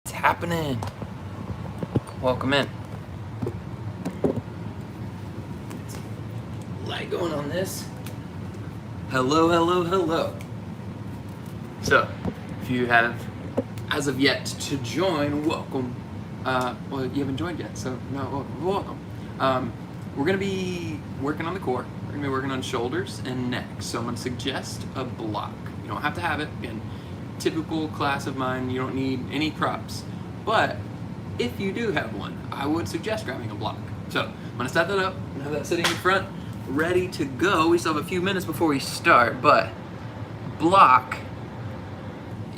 What's happening? Welcome in. Light going on this. Hello, hello, hello. So, if you have, as of yet, to join, welcome. Well, you haven't joined yet, so no, welcome. We're gonna be working on the core. We're gonna be working on shoulders and neck. So I'm gonna suggest a block. You don't have to have it. Again, typical class of mine, you don't need any props. But if you do have one, I would suggest grabbing a block. So I'm gonna set that up and have that sitting in front, ready to go. We still have a few minutes before we start, but block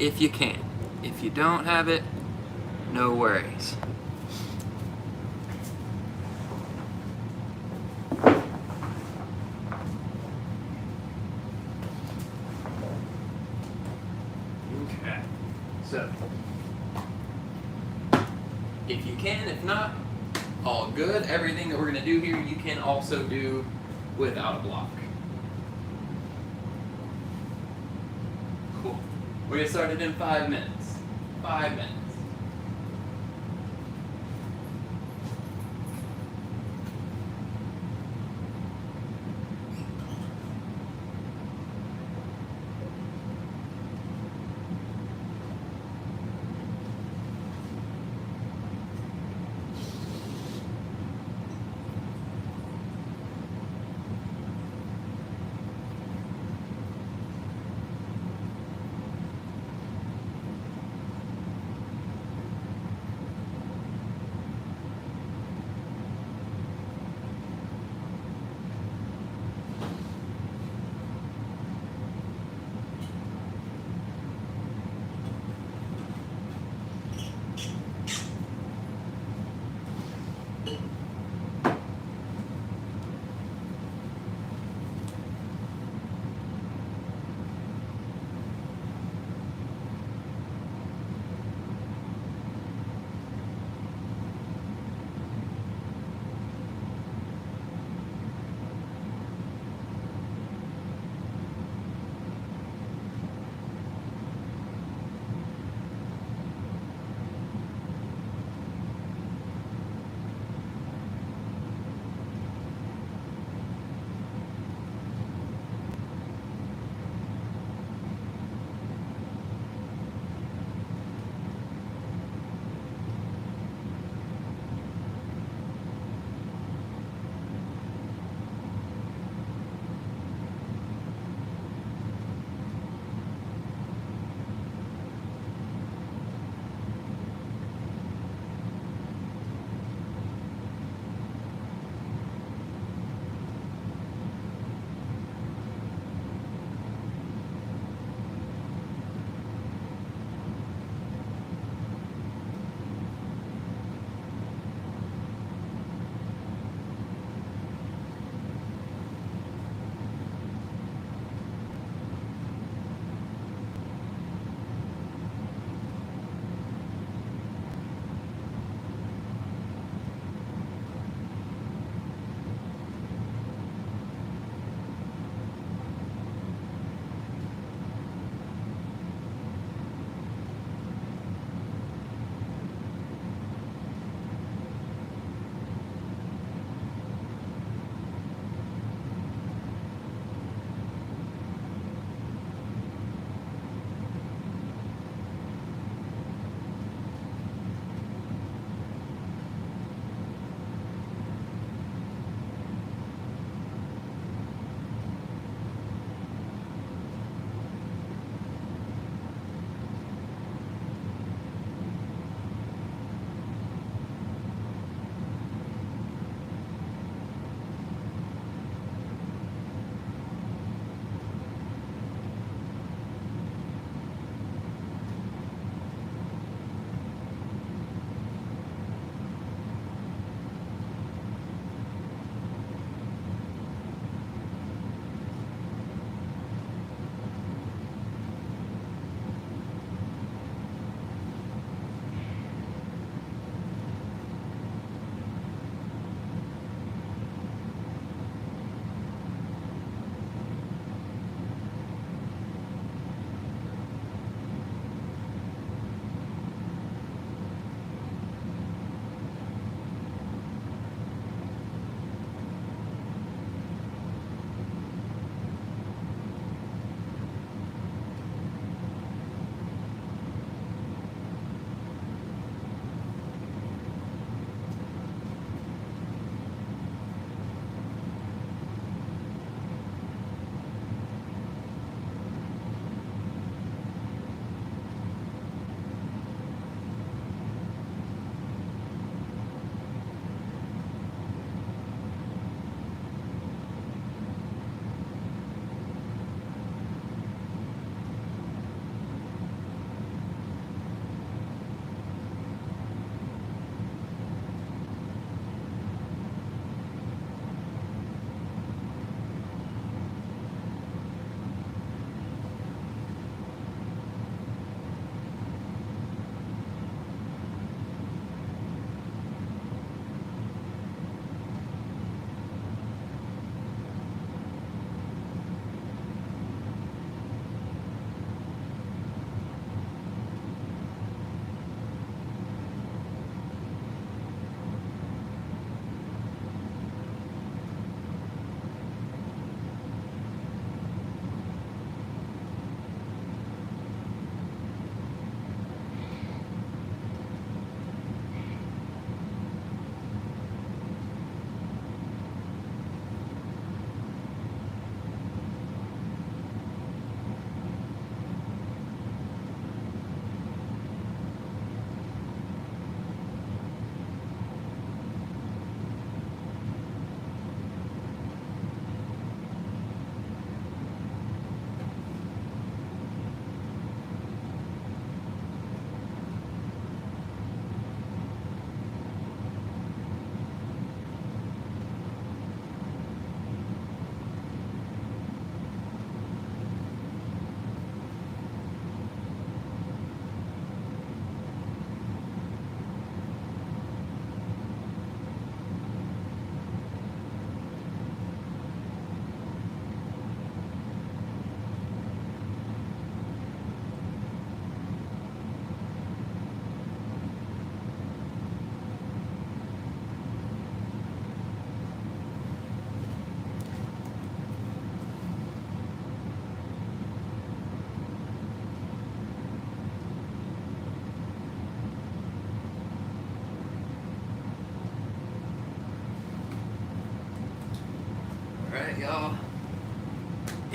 if you can. If you don't have it, no worries. Okay, so if you can, if not, all good. Everything that we're gonna do here, you can also do without a block. Cool. We're gonna start it in 5 minutes. 5 minutes.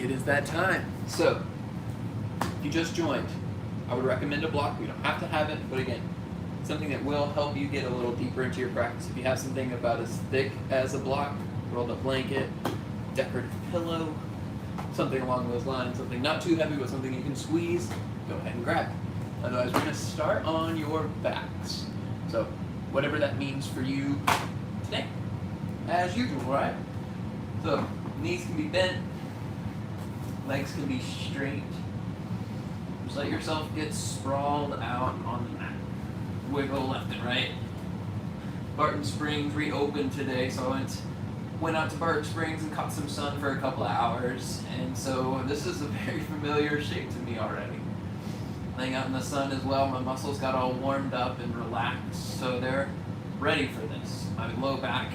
it is that time. So, if you just joined, I would recommend a block. We don't have to have it, but again, something that will help you get a little deeper into your practice. If you have something about as thick as a block, rolled up blanket, decorative pillow, something along those lines, something not too heavy, but something you can squeeze, go ahead and grab it. Otherwise, we're going to start on your backs. So, whatever that means for you today, as usual, right? So, knees can be bent, legs can be straight. Just let yourself get sprawled out on the mat. Wiggle left and right. Barton Springs reopened today, so I went out to Barton Springs and caught some sun for a couple of hours, and so this is a very familiar shape to me already. Laying out in the sun as well, my muscles got all warmed up and relaxed, so they're ready for this. My low back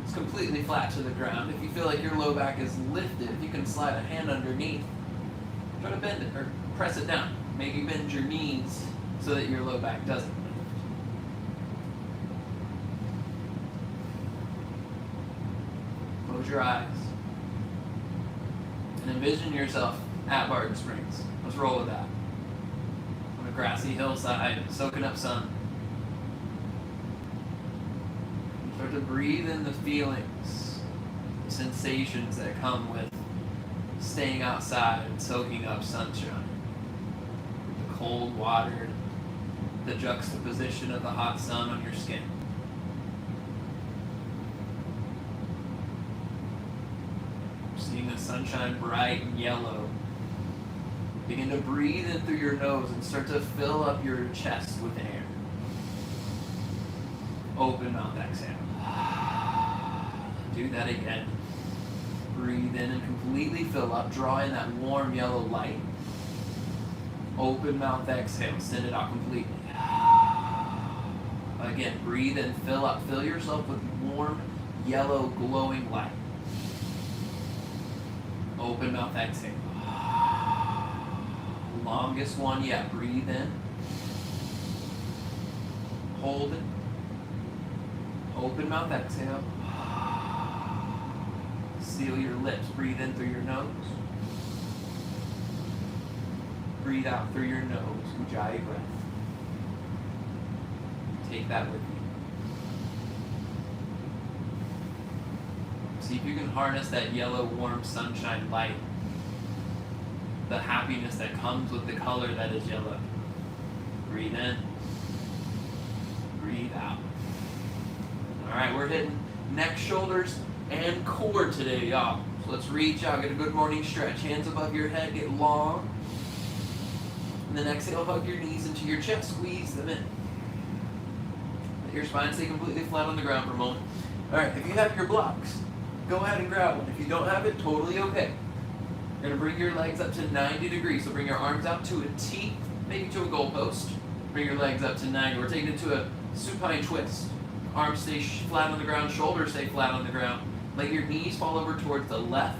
is completely flat to the ground. If you feel like your low back is lifted, if you can slide a hand underneath, try to bend it or press it down. Maybe bend your knees so that your low back doesn't lift. Close your eyes and envision yourself at Barton Springs. Let's roll with that. On a grassy hillside, soaking up sun. Start to breathe in the feelings, the sensations that come with staying outside and soaking up sunshine. The cold water, the juxtaposition of the hot sun on your skin. Seeing the sunshine bright and yellow. Begin to breathe in through your nose and start to fill up your chest with air. Open mouth, exhale. Do that again. Breathe in and completely fill up. Draw in that warm yellow light. Open mouth, exhale. Send it out completely. Again, breathe in, fill up. Fill yourself with warm, yellow, glowing light. Open mouth, exhale. Longest one yet. Breathe in. Hold it. Open mouth, exhale. Seal your lips. Breathe in through your nose. Breathe out through your nose. Ujjayi breath. Take that with you. See if you can harness that yellow, warm sunshine light. The happiness that comes with the color that is yellow. Breathe in. Breathe out. Alright, we're hitting neck, shoulders, and core today, y'all. So let's reach out, get a good morning stretch. Hands above your head, get long. And then exhale, hug your knees into your chest, squeeze them in. Let your spine stay completely flat on the ground for a moment. Alright, if you have your blocks, go ahead and grab one. If you don't have it, totally okay. You're going to bring your legs up to 90 degrees. So bring your arms out to a T, maybe to a goalpost. Bring your legs up to 90. We're taking it to a supine twist. Arms stay flat on the ground, shoulders stay flat on the ground. Let your knees fall over towards the left.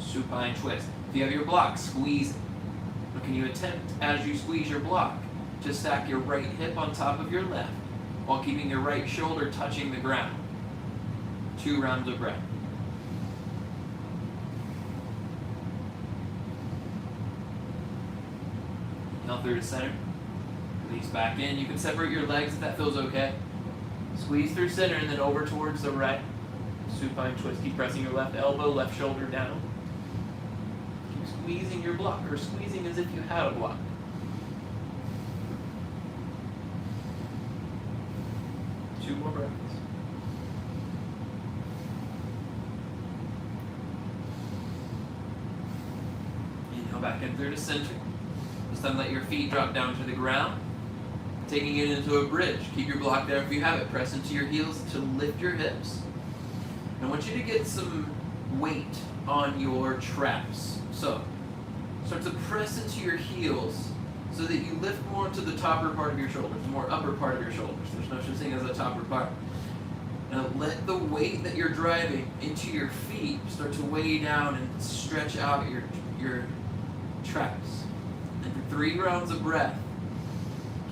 Supine twist. If you have your block, squeeze it. Or can you attempt, as you squeeze your block, to stack your right hip on top of your left while keeping your right shoulder touching the ground. 2 rounds of breath. Inhale through the center. Release back in. You can separate your legs if that feels okay. Squeeze through center and then over towards the right. Supine twist. Keep pressing your left elbow, left shoulder down. Keep squeezing your block, or squeezing as if you had a block. Two more breaths. Inhale back in through the center. This time let your feet drop down to the ground. Taking it into a bridge. Keep your block there if you have it. Press into your heels to lift your hips. And I want you to get some weight on your traps. So, start to press into your heels so that you lift more to the topper part of your shoulders, the more upper part of your shoulders. There's no such thing as a topper part. Now let the weight that you're driving into your feet start to weigh down and stretch out your traps. And for 3 rounds of breath,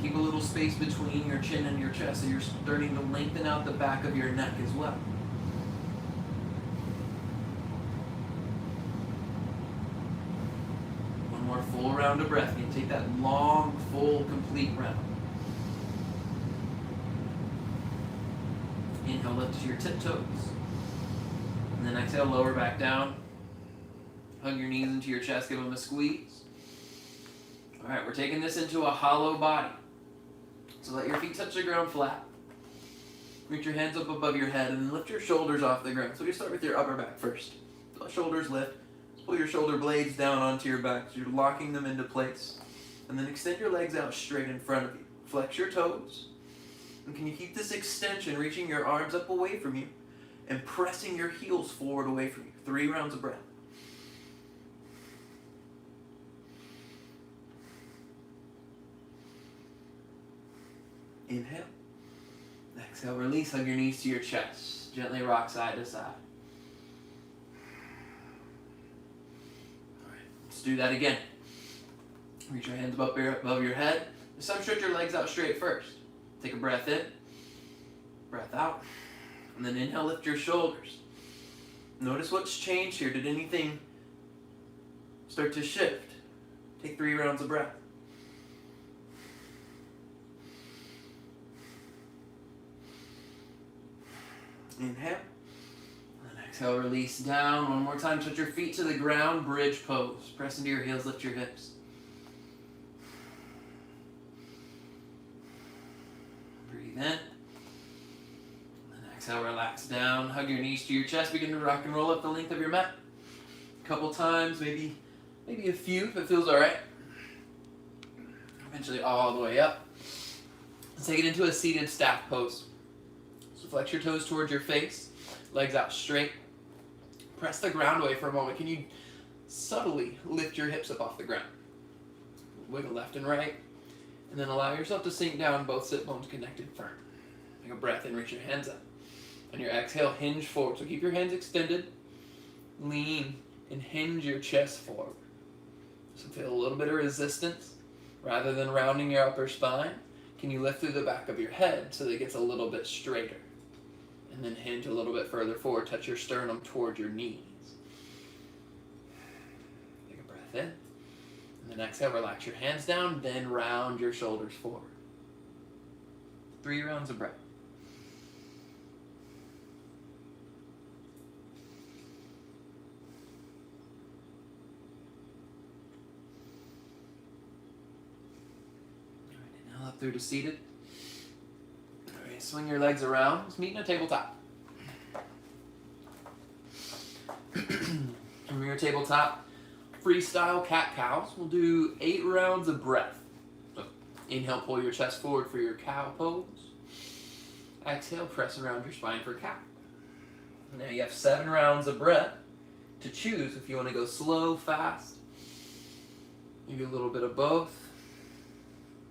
keep a little space between your chin and your chest so you're starting to lengthen out the back of your neck as well. round of breath. You take that long, full, complete round. Inhale, lift to your tiptoes. And then exhale, lower back down. Hug your knees into your chest, give them a squeeze. All right, we're taking this into a hollow body. So let your feet touch the ground flat. Reach your hands up above your head and then lift your shoulders off the ground. So we start with your upper back first. The shoulders lift. Pull your shoulder blades down onto your back so you're locking them into place. And then extend your legs out straight in front of you. Flex your toes. And can you keep this extension, reaching your arms up away from you and pressing your heels forward away from you. 3 rounds of breath. Inhale. Exhale, release, hug your knees to your chest. Gently rock side to side. All right, let's do that again. Reach your hands above your head. Some stretch your legs out straight first. Take a breath in, breath out, and then inhale, lift your shoulders. Notice what's changed here. Did anything start to shift? Take 3 rounds of breath. Inhale. And exhale, release down. One more time, touch your feet to the ground, bridge pose. Press into your heels, lift your hips. Breathe in. And exhale, relax down. Hug your knees to your chest. Begin to rock and roll up the length of your mat. A couple times, maybe a few if it feels all right. Eventually all the way up. Let's take it into a seated staff pose. So flex your toes towards your face, legs out straight. Press the ground away for a moment. Can you subtly lift your hips up off the ground? Wiggle left and right. And then allow yourself to sink down, both sit bones connected firm. Take a breath in, reach your hands up. On your exhale, hinge forward. So keep your hands extended. Lean and hinge your chest forward. So feel a little bit of resistance. Rather than rounding your upper spine, can you lift through the back of your head so that it gets a little bit straighter? And then hinge a little bit further forward. Touch your sternum toward your knees. Take a breath in. And then exhale, relax your hands down, then round your shoulders forward. 3 rounds of breath. All right, inhale up through to seated. All right, swing your legs around. Let's meet in a tabletop. From your tabletop, freestyle cat-cows. We'll do 8 rounds of breath. So inhale, pull your chest forward for your cow pose. Exhale, press around your spine for cow. Now you have 7 rounds of breath to choose if you want to go slow, fast, maybe a little bit of both.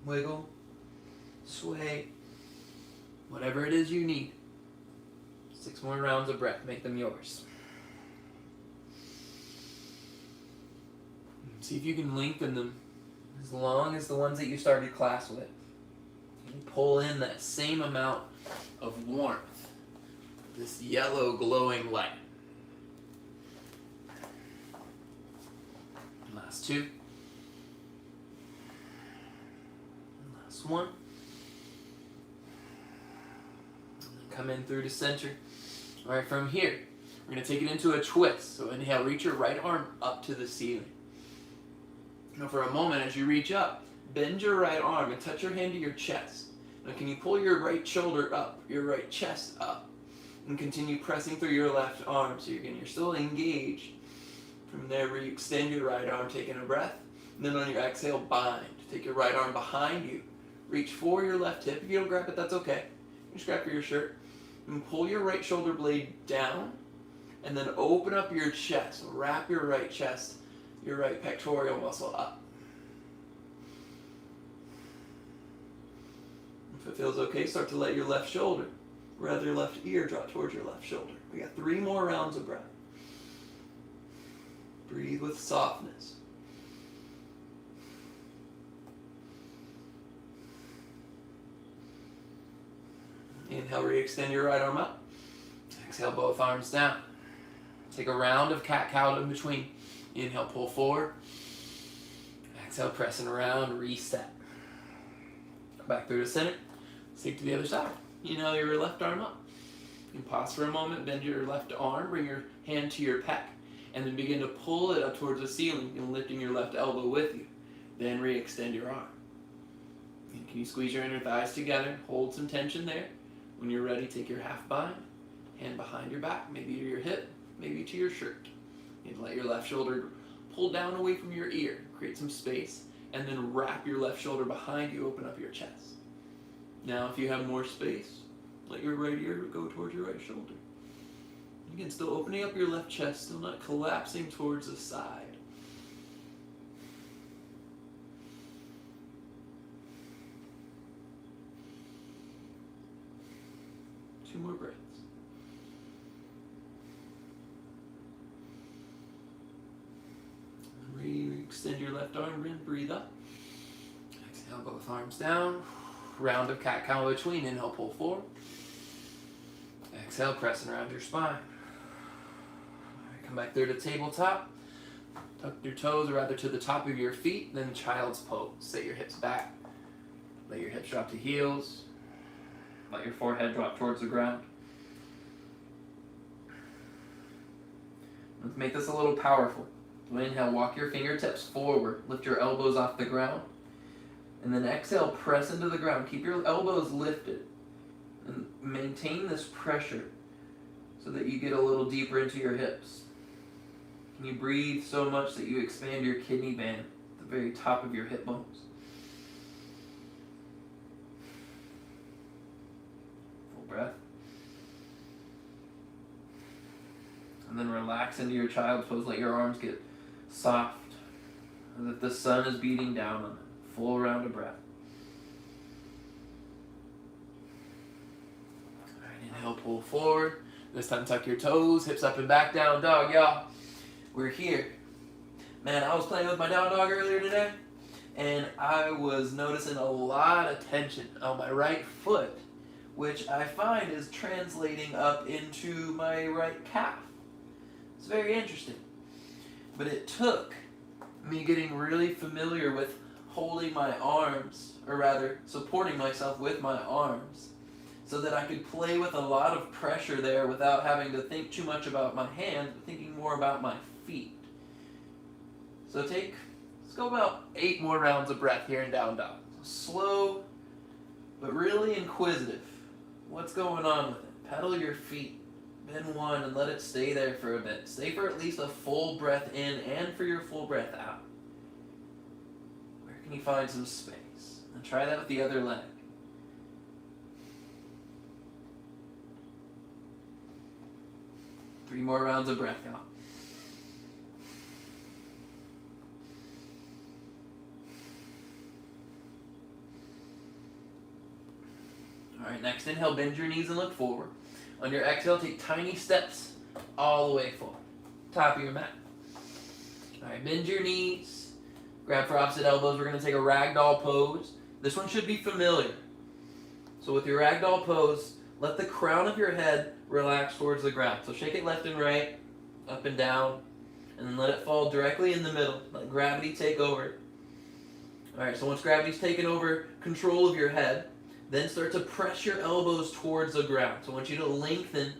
Wiggle, sway, whatever it is you need. 6 more rounds of breath, make them yours. See if you can lengthen them as long as the ones that you started class with. You pull in that same amount of warmth, this yellow glowing light. Last 2. Last 1. And then come in through to center. All right, from here, we're going to take it into a twist. So inhale, reach your right arm up to the ceiling. Now for a moment, as you reach up, bend your right arm and touch your hand to your chest. Now can you pull your right shoulder up, your right chest up, and continue pressing through your left arm. So you're still engaged. From there, where you extend your right arm, taking a breath. And then on your exhale, bind. Take your right arm behind you. Reach for your left hip. If you don't grab it, that's okay. You just grab for your shirt. And pull your right shoulder blade down. And then open up your chest. So wrap your right chest, your right pectoral muscle up. If it feels okay, start to let your left shoulder, rather your left ear, drop towards your left shoulder. We got 3 more rounds of breath. Breathe with softness. Inhale, re-extend your right arm up. Exhale, both arms down. Take a round of cat-cow in between. Inhale, pull forward. Exhale, pressing around, reset. Come back through the center, sink to the other side. Inhale your left arm up. You can pause for a moment, bend your left arm, bring your hand to your pec, and then begin to pull it up towards the ceiling and lifting your left elbow with you. Then re-extend your arm. And can you squeeze your inner thighs together? Hold some tension there. When you're ready, take your half bind, hand behind your back, maybe to your hip, maybe to your shirt. And let your left shoulder pull down away from your ear, create some space, and then wrap your left shoulder behind you, open up your chest. Now, if you have more space, let your right ear go towards your right shoulder. Again, still opening up your left chest, still not collapsing towards the side. Two more breaths. Extend your left arm and breathe up. Exhale, both arms down. Round of cat-cow between. Inhale, pull forward. Exhale, pressing around your spine. All right, come back through to tabletop. Tuck your toes, or rather to the top of your feet, then child's pose. Set your hips back. Let your hips drop to heels. Let your forehead drop towards the ground. Let's make this a little powerful. Inhale, walk your fingertips forward. Lift your elbows off the ground. And then exhale, press into the ground. Keep your elbows lifted. And maintain this pressure so that you get a little deeper into your hips. Can you breathe so much that you expand your kidney band at the very top of your hip bones? Full breath. And then relax into your child's pose. Let your arms get soft, as if the sun is beating down on them. Full round of breath. All right, inhale, pull forward. This time tuck your toes, hips up and back, down dog, y'all. We're here. Man, I was playing with my down dog earlier today, and I was noticing a lot of tension on my right foot, which I find is translating up into my right calf. It's very interesting. But it took me getting really familiar with holding my arms, or rather supporting myself with my arms, so that I could play with a lot of pressure there without having to think too much about my hands, but thinking more about my feet. So let's go about 8 more rounds of breath here in down dog. Slow, but really inquisitive. What's going on with it? Pedal your feet. Bend one and let it stay there for a bit. Stay for at least a full breath in and for your full breath out. Where can you find some space? And try that with the other leg. Three more rounds of breath, y'all. All right, next inhale, bend your knees and look forward. On your exhale, take tiny steps all the way forward. Top of your mat. All right, bend your knees. Grab for opposite elbows. We're going to take a Ragdoll Pose. This one should be familiar. So with your Ragdoll Pose, let the crown of your head relax towards the ground. So shake it left and right, up and down, and then let it fall directly in the middle. Let gravity take over. All right, so once gravity's taken over control of your head, then start to press your elbows towards the ground. So I want you to lengthen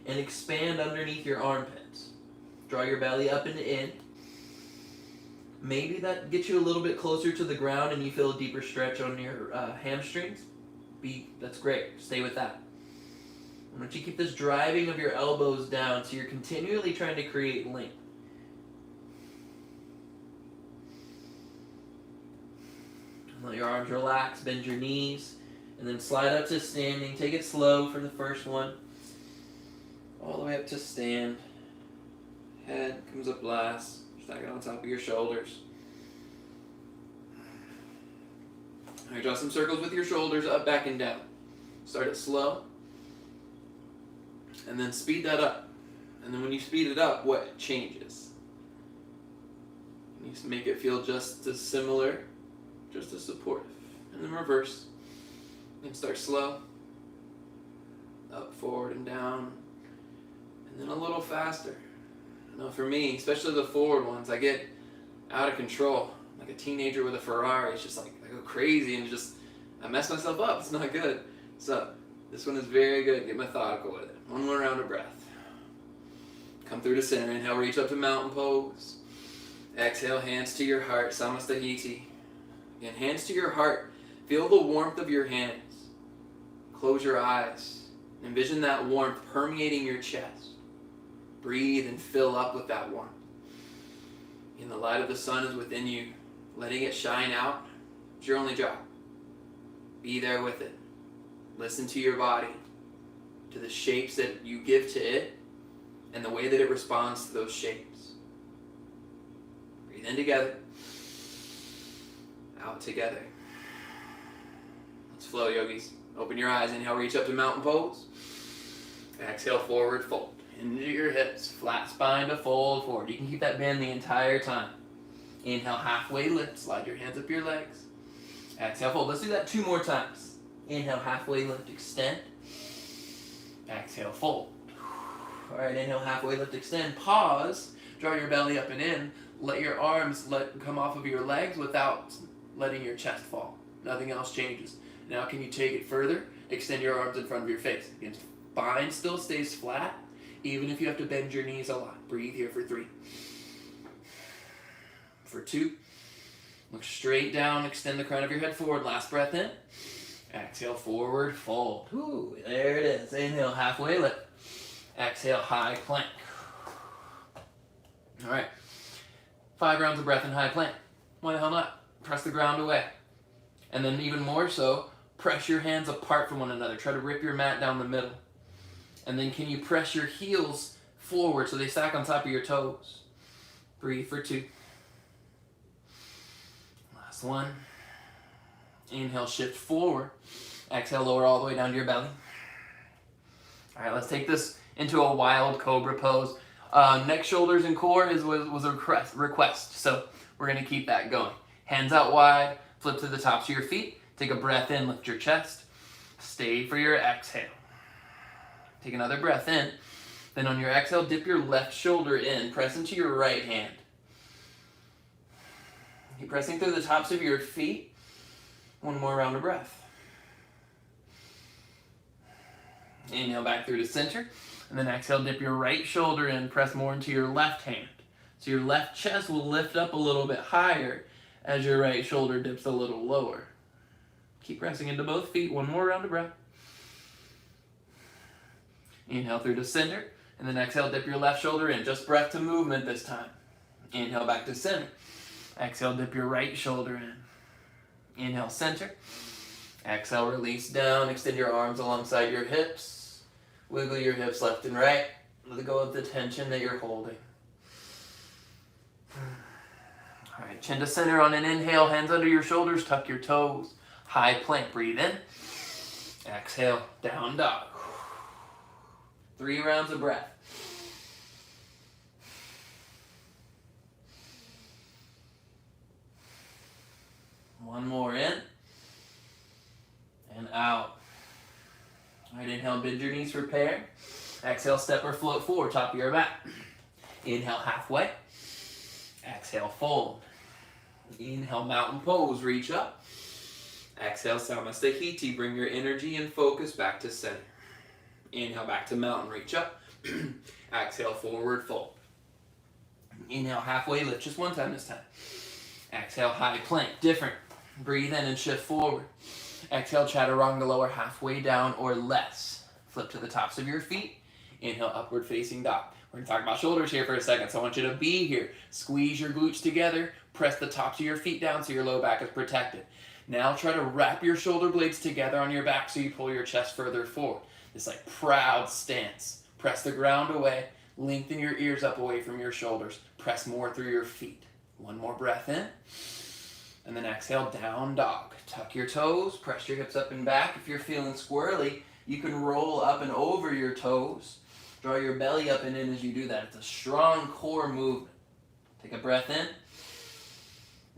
and expand underneath your armpits. Draw your belly up and in. Maybe that gets you a little bit closer to the ground and you feel a deeper stretch on your hamstrings. That's great. Stay with that. I want you to keep this driving of your elbows down so you're continually trying to create length. Let your arms relax, bend your knees. And then slide up to standing. Take it slow for the first one. All the way up to stand. Head comes up last. Stack it on top of your shoulders. All right, draw some circles with your shoulders up, back, and down. Start it slow. And then speed that up. And then when you speed it up, what changes? You make it feel just as similar, just as supportive. And then reverse. And start slow, up, forward, and down, and then a little faster. For me, especially the forward ones, I get out of control. like a teenager with a Ferrari. It's just like I go crazy and just I mess myself up. It's not good. So this one is very good. Get methodical with it. One more round of breath. Come through to center. Inhale, reach up to mountain pose. Exhale, hands to your heart. Samastahiti. Again, hands to your heart. Feel the warmth of your hands. Close your eyes. Envision that warmth permeating your chest. Breathe and fill up with that warmth. And the light of the sun is within you. Letting it shine out is your only job. Be there with it. Listen to your body, to the shapes that you give to it, and the way that it responds to those shapes. Breathe in together. Out together. Let's flow, yogis. Open your eyes. Inhale, reach up to mountain pose. Exhale, forward fold. Into your hips. Flat spine to fold forward. You can keep that bend the entire time. Inhale, halfway lift. Slide your hands up your legs. Exhale, fold. Let's do that 2 more times. Inhale, halfway lift, extend. Exhale, fold. All right, inhale, halfway lift, extend. Pause. Draw your belly up and in. Let your arms come off of your legs without letting your chest fall. Nothing else changes. Now can you take it further? Extend your arms in front of your face. Again, spine still stays flat, even if you have to bend your knees a lot. Breathe here for 3. For 2. Look straight down, extend the crown of your head forward. Last breath in. Exhale, forward fold. Ooh, there it is. Inhale, halfway lift. Exhale, high plank. All right. 5 rounds of breath in high plank. Why the hell not? Press the ground away. And then even more so, press your hands apart from one another. Try to rip your mat down the middle. And then can you press your heels forward so they stack on top of your toes? Breathe for 2. Last 1. Inhale, shift forward. Exhale, lower all the way down to your belly. All right, let's take this into a wild cobra pose. Neck, shoulders, and core was a request, so we're going to keep that going. Hands out wide, flip to the tops of your feet. Take a breath in, lift your chest. Stay for your exhale. Take another breath in. Then on your exhale, dip your left shoulder in. Press into your right hand. Keep pressing through the tops of your feet. 1 more round of breath. Inhale back through to center. And then exhale, dip your right shoulder in. Press more into your left hand. So your left chest will lift up a little bit higher as your right shoulder dips a little lower. Keep pressing into both feet. 1 more round of breath. Inhale through to center. And then exhale, dip your left shoulder in. Just breath to movement this time. Inhale back to center. Exhale, dip your right shoulder in. Inhale, center. Exhale, release down. Extend your arms alongside your hips. Wiggle your hips left and right. Let go of the tension that you're holding. All right, chin to center on an inhale. Hands under your shoulders. Tuck your toes. High plank. Breathe in. Exhale, down dog. 3 rounds of breath. One more in. And out. All right, inhale, bend your knees, prepare. Exhale, step or float forward, top of your mat. Inhale, halfway. Exhale, fold. Inhale, mountain pose, reach up. Exhale, Samastahiti, bring your energy and focus back to center. Inhale, back to mountain, reach up. Exhale, forward fold. Inhale, halfway lift, just 1 time this time. Exhale, high plank, different. Breathe in and shift forward. Exhale, chaturanga, lower halfway down or less. Flip to the tops of your feet. Inhale, upward facing dog. We're going to talk about shoulders here for a second, so I want you to be here. Squeeze your glutes together. Press the tops of your feet down so your low back is protected. Now try to wrap your shoulder blades together on your back so you pull your chest further forward. This like proud stance. Press the ground away. Lengthen your ears up away from your shoulders. Press more through your feet. 1 more breath in. And then exhale, down dog. Tuck your toes. Press your hips up and back. If you're feeling squirrely, you can roll up and over your toes. Draw your belly up and in as you do that. It's a strong core movement. Take a breath in.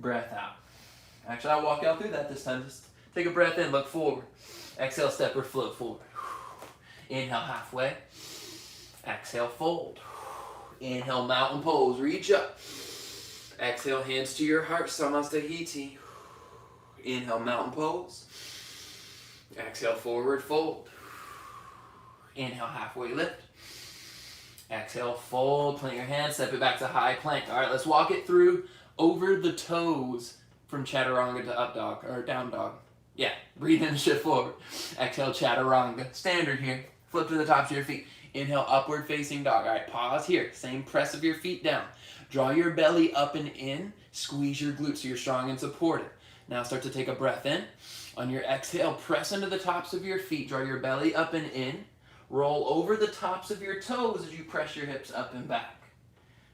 Breath out. Actually, I'll walk out through that this time. Just take a breath in. Look forward. Exhale, step or float forward. Inhale, halfway. Exhale, fold. Inhale, mountain pose. Reach up. Exhale, hands to your heart, Samastahiti. Inhale, mountain pose. Exhale, forward fold. Inhale, halfway lift. Exhale, fold, plant your hands, step it back to high plank. All right, let's walk it through over the toes from chaturanga to up dog, or down dog. Yeah, breathe in, shift forward. Exhale, chaturanga. Standard here. Flip to the tops of your feet. Inhale, upward facing dog. All right, pause here. Same press of your feet down. Draw your belly up and in. Squeeze your glutes so you're strong and supported. Now start to take a breath in. On your exhale, press into the tops of your feet. Draw your belly up and in. Roll over the tops of your toes as you press your hips up and back.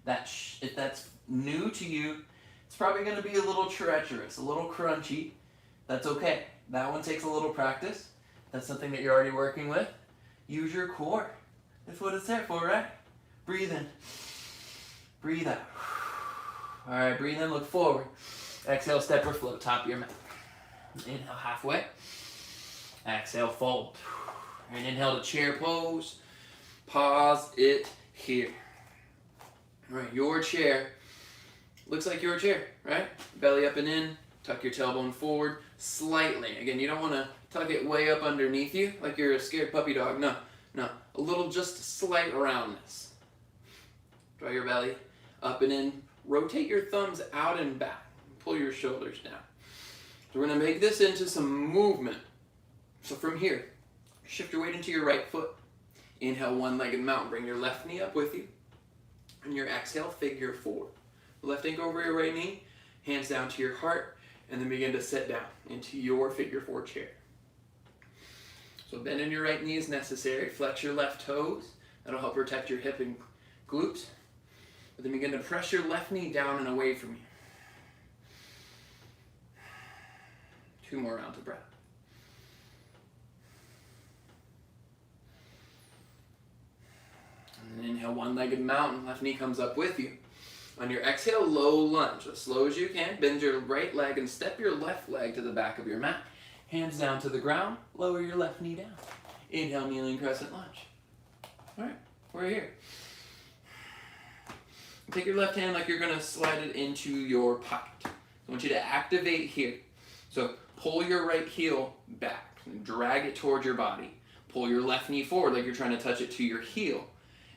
If that's new to you, it's probably going to be a little treacherous, a little crunchy. That's okay. That one takes a little practice. That's something that you're already working with. Use your core. That's what it's there for, right? Breathe in. Breathe out. All right, breathe in, look forward. Exhale, step or float, top of your mat. Inhale, halfway. Exhale, fold. And inhale to chair pose. Pause it here. All right, your chair looks like your chair, right? Belly up and in, tuck your tailbone forward slightly. Again, you don't want to tuck it way up underneath you like you're a scared puppy dog. No, no. A little just slight roundness. Draw your belly up and in. Rotate your thumbs out and back. Pull your shoulders down. So we're going to make this into some movement. So from here, shift your weight into your right foot. Inhale, one-legged mountain. Bring your left knee up with you. And your exhale, figure-four. Left ankle over your right knee, hands down to your heart, and then begin to sit down into your figure-four chair. So bend in your right knee is necessary. Flex your left toes. That'll help protect your hip and glutes. But then begin to press your left knee down and away from you. 2 more rounds of breath. And then inhale, one-legged mountain. Left knee comes up with you. On your exhale, low lunge. As slow as you can, bend your right leg and step your left leg to the back of your mat. Hands down to the ground. Lower your left knee down. Inhale, kneeling crescent lunge. All right, we're here. Take your left hand like you're going to slide it into your pocket. I want you to activate here. So pull your right heel back and drag it toward your body. Pull your left knee forward like you're trying to touch it to your heel.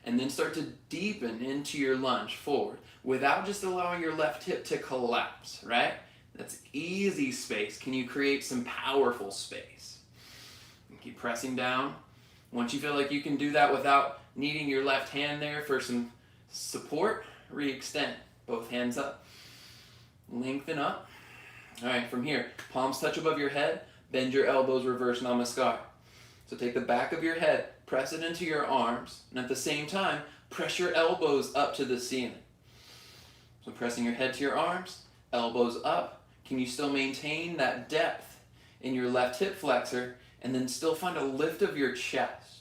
And then start to deepen into your lunge forward without just allowing your left hip to collapse, right? That's easy space. Can you create some powerful space? And keep pressing down. Once you feel like you can do that without needing your left hand there for some support, re-extend. Both hands up. Lengthen up. All right, from here, palms touch above your head. Bend your elbows, reverse namaskar. So take the back of your head, press it into your arms, and at the same time, press your elbows up to the ceiling. So pressing your head to your arms, elbows up. Can you still maintain that depth in your left hip flexor and then still find a lift of your chest?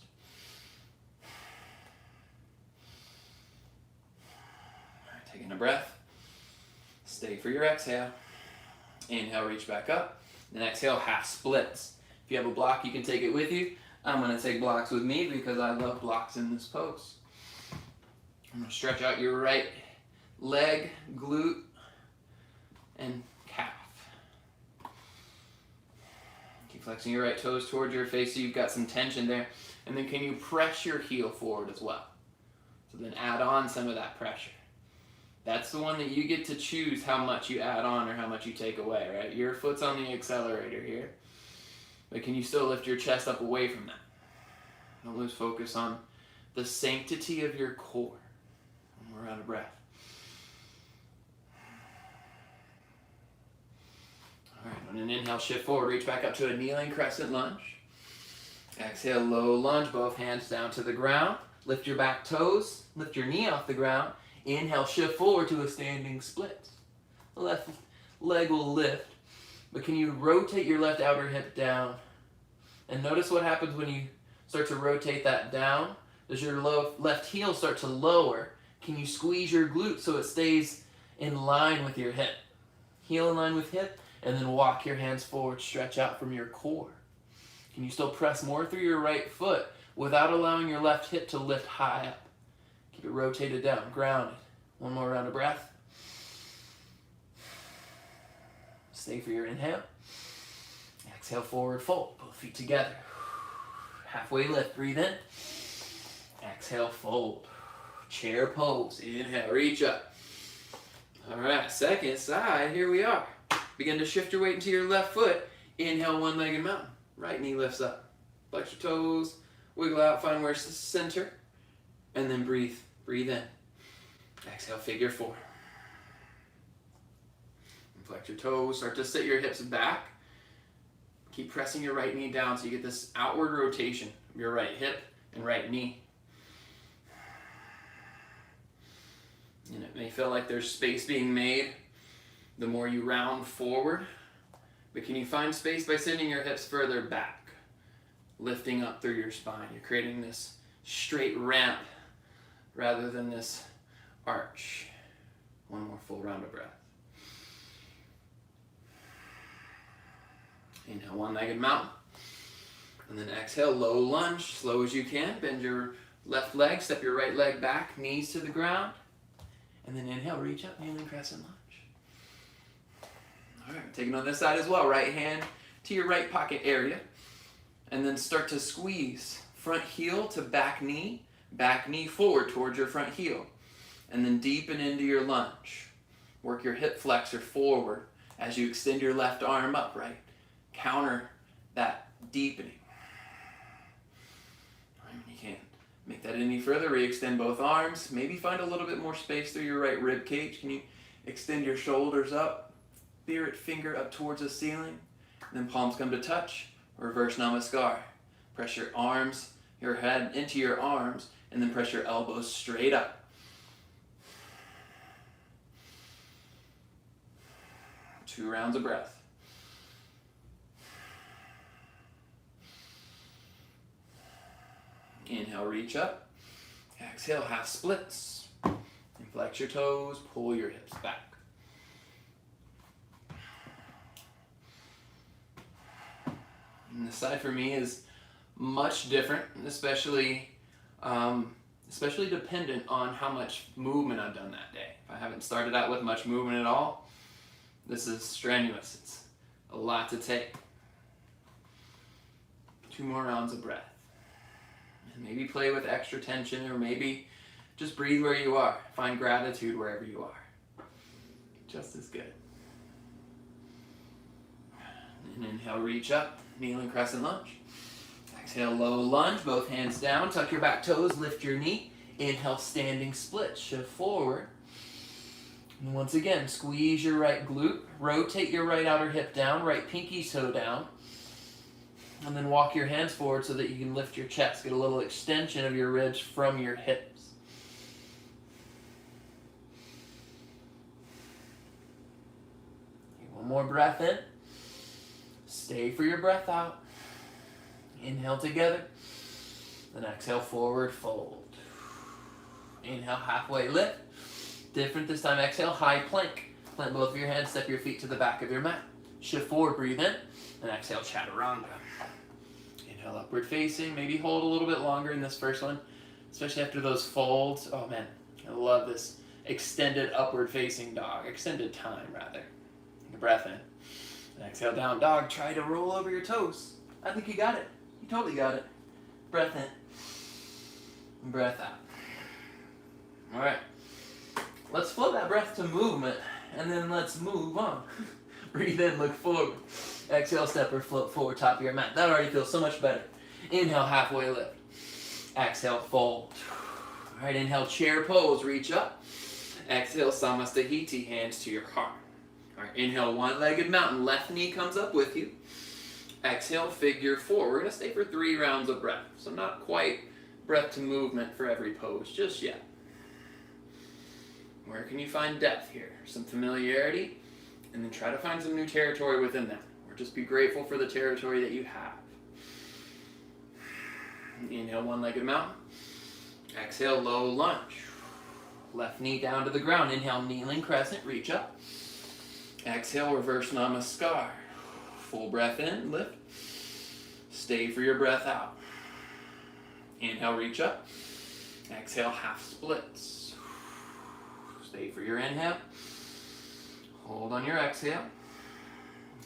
All right, taking a breath. Stay for your exhale. Inhale, reach back up. Then exhale, half splits. If you have a block, you can take it with you. I'm going to take blocks with me because I love blocks in this pose. I'm going to stretch out your right leg, glute, and calf. Keep flexing your right toes towards your face so you've got some tension there. And then can you press your heel forward as well? So then add on some of that pressure. That's the one that you get to choose how much you add on or how much you take away, right? Your foot's on the accelerator here. But can you still lift your chest up away from that? Don't lose focus on the sanctity of your core. One more round of breath. All right, on an inhale, shift forward, reach back up to a kneeling crescent lunge. Exhale, low lunge, both hands down to the ground. Lift your back toes, lift your knee off the ground. Inhale, shift forward to a standing split. The left leg will lift, but can you rotate your left outer hip down? And notice what happens when you start to rotate that down. Does your left heel start to lower? Can you squeeze your glute so it stays in line with your hip? Heel in line with hip, and then walk your hands forward, stretch out from your core. Can you still press more through your right foot without allowing your left hip to lift high up? Keep it rotated down, grounded. One more round of breath. Stay for your inhale. Exhale, forward fold. Both feet together. Halfway lift. Breathe in. Exhale, fold. Chair pose. Inhale, reach up. All right, second side. Here we are. Begin to shift your weight into your left foot. Inhale, one-legged mountain. Right knee lifts up. Flex your toes. Wiggle out. Find where's the center. And then breathe. Breathe in. Exhale, figure-four. Flex your toes. Start to sit your hips back. Keep pressing your right knee down so you get this outward rotation of your right hip and right knee. And it may feel like there's space being made the more you round forward. But can you find space by sending your hips further back? Lifting up through your spine. You're creating this straight ramp rather than this arch. One more full round of breath. Inhale, one-legged mountain. And then exhale, low lunge, slow as you can. Bend your left leg, step your right leg back, knees to the ground. And then inhale, reach up, kneeling crescent lunge. All right, taking on this side as well. Right hand to your right pocket area. And then start to squeeze front heel to back knee forward towards your front heel. And then deepen into your lunge. Work your hip flexor forward as you extend your left arm up, right? Counter that deepening. You can't make that any further. Re-extend both arms. Maybe find a little bit more space through your right rib cage. Can you extend your shoulders up? Spirit finger up towards the ceiling. Then palms come to touch. Reverse namaskar. Press your arms, your head into your arms, and then press your elbows straight up. Two rounds of breath. Inhale, reach up. Exhale, half splits. And flex your toes, pull your hips back. And this side for me is much different, especially dependent on how much movement I've done that day. If I haven't started out with much movement at all, this is strenuous. It's a lot to take. 2 more rounds of breath. And maybe play with extra tension, or maybe just breathe where you are. Find gratitude wherever you are. Just as good. And inhale, reach up, kneeling crescent lunge. Exhale, low lunge, both hands down. Tuck your back toes, lift your knee. Inhale, standing split, shift forward. And once again, squeeze your right glute. Rotate your right outer hip down, right pinky toe down. And then walk your hands forward so that you can lift your chest. Get a little extension of your ribs from your hips. Okay, one more breath in. Stay for your breath out. Inhale together. Then exhale, forward fold. Inhale, halfway lift. Different this time. Exhale, high plank. Plant both of your hands, step your feet to the back of your mat. Shift forward, breathe in. And exhale, chaturanga. Inhale, upward facing. Maybe hold a little bit longer in this first one, especially after those folds. Oh man, I love this extended upward facing dog. Extended time, rather. Take a breath in. And exhale, down dog. Try to roll over your toes. I think you got it. You totally got it. Breath in. And breath out. All right. Let's flow that breath to movement, and then let's move on. Breathe in, look forward. Exhale, step or float forward, top of your mat. That already feels so much better. Inhale, halfway lift. Exhale, fold. All right, inhale, chair pose, reach up. Exhale, samastahiti, hands to your heart. All right, inhale, one-legged mountain. Left knee comes up with you. Exhale, figure-four. We're going to stay for 3 rounds of breath. So not quite breath to movement for every pose just yet. Where can you find depth here? Some familiarity, and then try to find some new territory within that. Or just be grateful for the territory that you have. Inhale, one-legged mountain. Exhale, low lunge. Left knee down to the ground. Inhale, kneeling crescent, reach up. Exhale, reverse namaskar. Full breath in, lift. Stay for your breath out. Inhale, reach up. Exhale, half splits. Stay for your inhale. Hold on your exhale.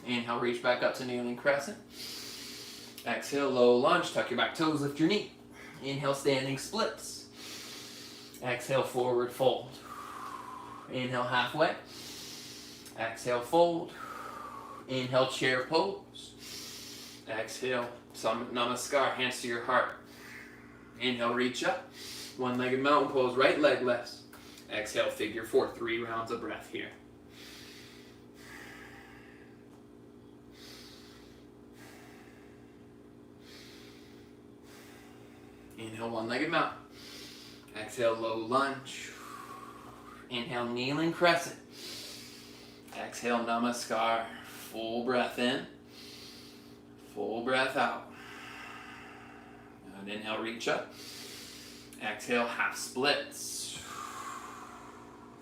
Inhale, reach back up to kneeling crescent. Exhale, low lunge, tuck your back toes, lift your knee. Inhale, standing splits. Exhale, forward fold. Inhale, halfway. Exhale, fold. Inhale, chair pose. Exhale, namaskar, hands to your heart. Inhale, reach up. One-legged mountain pose, right leg lifts. Exhale, figure-four, 3 rounds of breath here. Inhale, one-legged mountain. Exhale, low lunge. Inhale, kneeling crescent. Exhale, namaskar. Full breath in. Full breath out. And inhale, reach up. Exhale, half splits.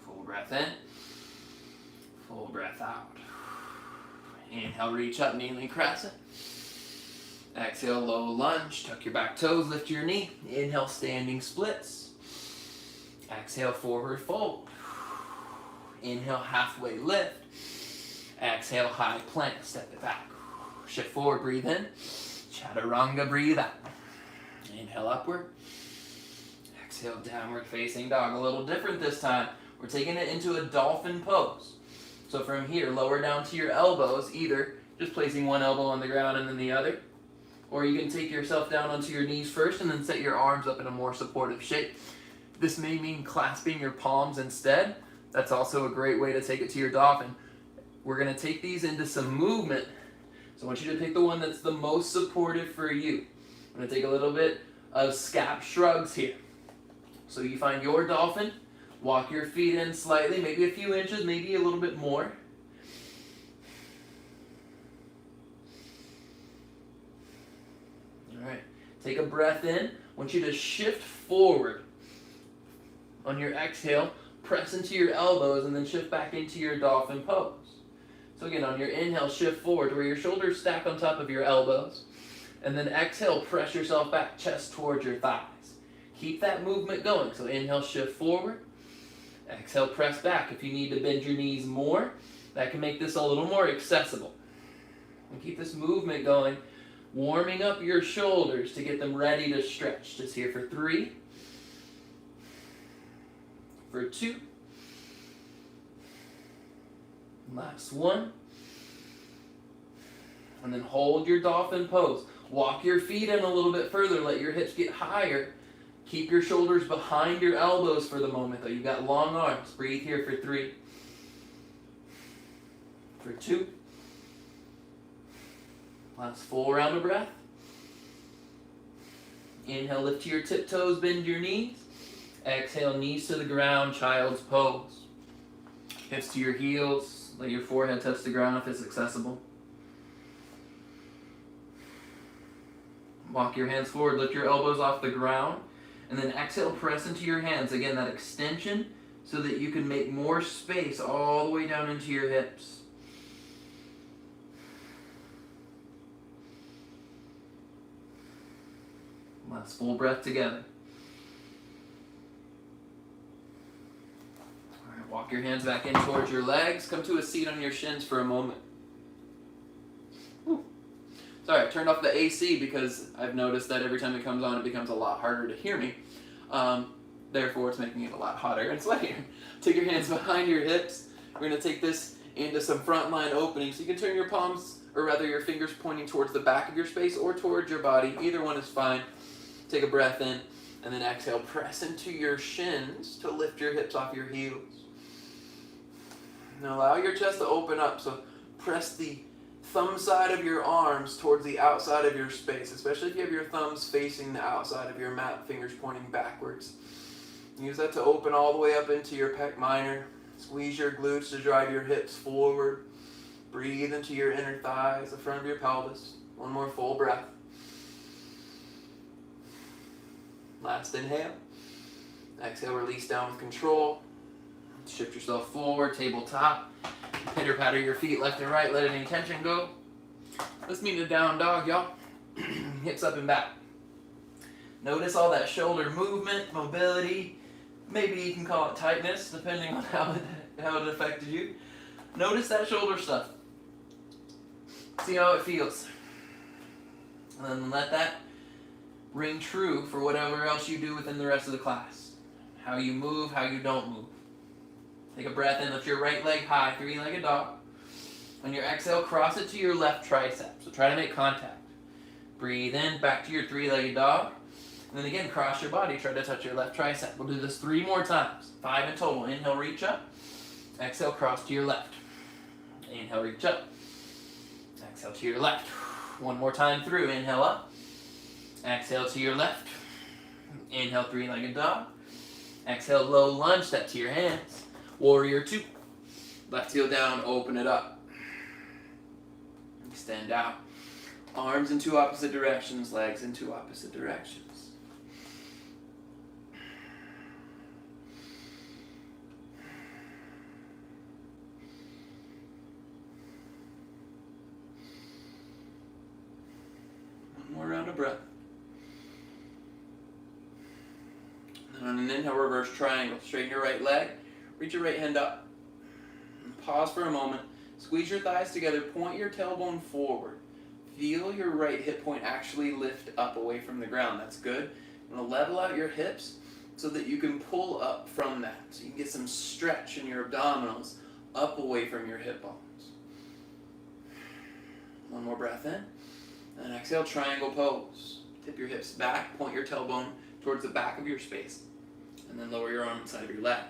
Full breath in. Full breath out. Inhale, reach up, kneeling crescent. Exhale, low lunge, tuck your back toes, lift your knee. Inhale, standing splits. Exhale, forward fold. Inhale, halfway lift. Exhale, high plank, step it back. Shift forward, breathe in. Chaturanga, breathe out. Inhale, upward. Exhale, downward facing dog. A little different this time. We're taking it into a dolphin pose. So from here, lower down to your elbows, either just placing one elbow on the ground and then the other, or you can take yourself down onto your knees first and then set your arms up in a more supportive shape. This may mean clasping your palms instead. That's also a great way to take it to your dolphin. We're going to take these into some movement. So I want you to pick the one that's the most supportive for you. I'm going to take a little bit of scap shrugs here. So you find your dolphin, walk your feet in slightly, maybe a few inches, maybe a little bit more. Alright, take a breath in. I want you to shift forward. On your exhale, press into your elbows and then shift back into your dolphin pose. So again, on your inhale, shift forward to where your shoulders stack on top of your elbows. And then exhale, press yourself back, chest towards your thighs. Keep that movement going. So inhale, shift forward. Exhale, press back. If you need to bend your knees more, that can make this a little more accessible. And keep this movement going, warming up your shoulders to get them ready to stretch. Just here for 3, for 2, last 1, and then hold your dolphin pose. Walk your feet in a little bit further, let your hips get higher. Keep your shoulders behind your elbows for the moment though. You've got long arms. Breathe here for 3, for 2, last full round of breath. Inhale, lift to your tiptoes, bend your knees. Exhale, knees to the ground, child's pose. Hips to your heels, let your forehead touch the ground if it's accessible. Walk your hands forward, lift your elbows off the ground, and then exhale, press into your hands. Again, that extension so that you can make more space all the way down into your hips. Last full breath together. All right, walk your hands back in towards your legs. Come to a seat on your shins for a moment. Sorry, I turned off the AC because I've noticed that every time it comes on, it becomes a lot harder to hear me. Therefore, it's making it a lot hotter and sweatier. Take your hands behind your hips. We're going to take this into some front line openings. So you can turn your palms, or rather your fingers pointing towards the back of your space or towards your body. Either one is fine. Take a breath in, and then exhale. Press into your shins to lift your hips off your heels. Now allow your chest to open up. So press the thumb side of your arms towards the outside of your space, especially if you have your thumbs facing the outside of your mat, fingers pointing backwards. Use that to open all the way up into your pec minor. Squeeze your glutes to drive your hips forward. Breathe into your inner thighs, the front of your pelvis. One more full breath. Last inhale. Exhale, release down with control. Shift yourself forward, tabletop. Pitter patter your feet left and right, let any tension go. Let's meet in a down dog, y'all. Hips up and back. Notice all that shoulder movement, mobility. Maybe you can call it tightness, depending on how it affected you. Notice that shoulder stuff. See how it feels. And then let that ring true for whatever else you do within the rest of the class. How you move, how you don't move. Take a breath in, lift your right leg high, three-legged dog. On your exhale, cross it to your left tricep. So try to make contact. Breathe in, back to your three-legged dog. And then again, cross your body, try to touch your left tricep. We'll do this 3 more times. 5 in total. Inhale, reach up. Exhale, cross to your left. Inhale, reach up. Exhale to your left. 1 more time through. Inhale up. Exhale to your left. Inhale, three-legged dog. Exhale, low lunge, step to your hands. Warrior 2. Left heel down, open it up. Extend out. Arms in 2 opposite directions, legs in 2 opposite directions. One more round of breath. And on an inhale, reverse triangle. Straighten your right leg. Reach your right hand up. Pause for a moment. Squeeze your thighs together. Point your tailbone forward. Feel your right hip point actually lift up away from the ground. That's good. I'm going to level out your hips so that you can pull up from that. So you can get some stretch in your abdominals up away from your hip bones. 1 more breath in. And exhale, triangle pose. Tip your hips back. Point your tailbone towards the back of your space. And then lower your arm inside of your leg.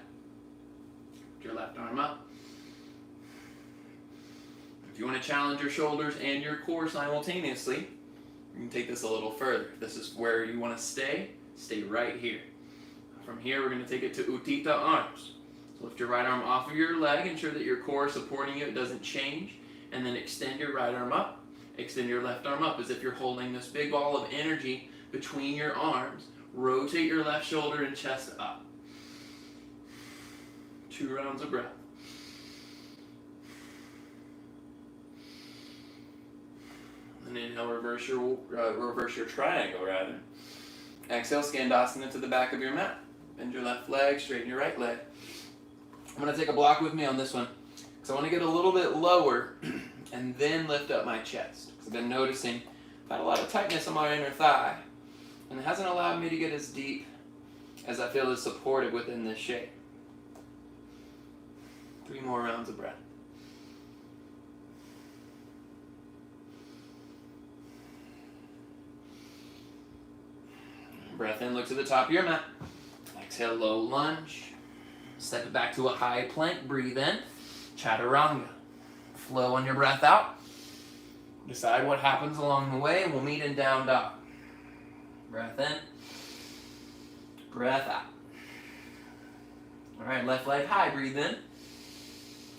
Put your left arm up. If you want to challenge your shoulders and your core simultaneously, you can take this a little further. If this is where you want to stay right here. From here, we're going to take it to Uttita arms. So lift your right arm off of your leg, ensure that your core is supporting you, it doesn't change, and then extend your right arm up, extend your left arm up as if you're holding this big ball of energy between your arms. Rotate your left shoulder and chest up. 2 rounds of breath. And inhale, reverse your triangle rather. Exhale, Skandasana to the back of your mat. Bend your left leg, straighten your right leg. I'm going to take a block with me on this one because I want to get a little bit lower and then lift up my chest. Because I've been noticing I've had a lot of tightness on my inner thigh, and it hasn't allowed me to get as deep as I feel is supported within this shape. 3 more rounds of breath. Breath in, look to the top of your mat. Exhale, low lunge. Step it back to a high plank. Breathe in. Chaturanga. Flow on your breath out. Decide what happens along the way, and we'll meet in down dog. Breath in. Breath out. All right, left leg high. Breathe in.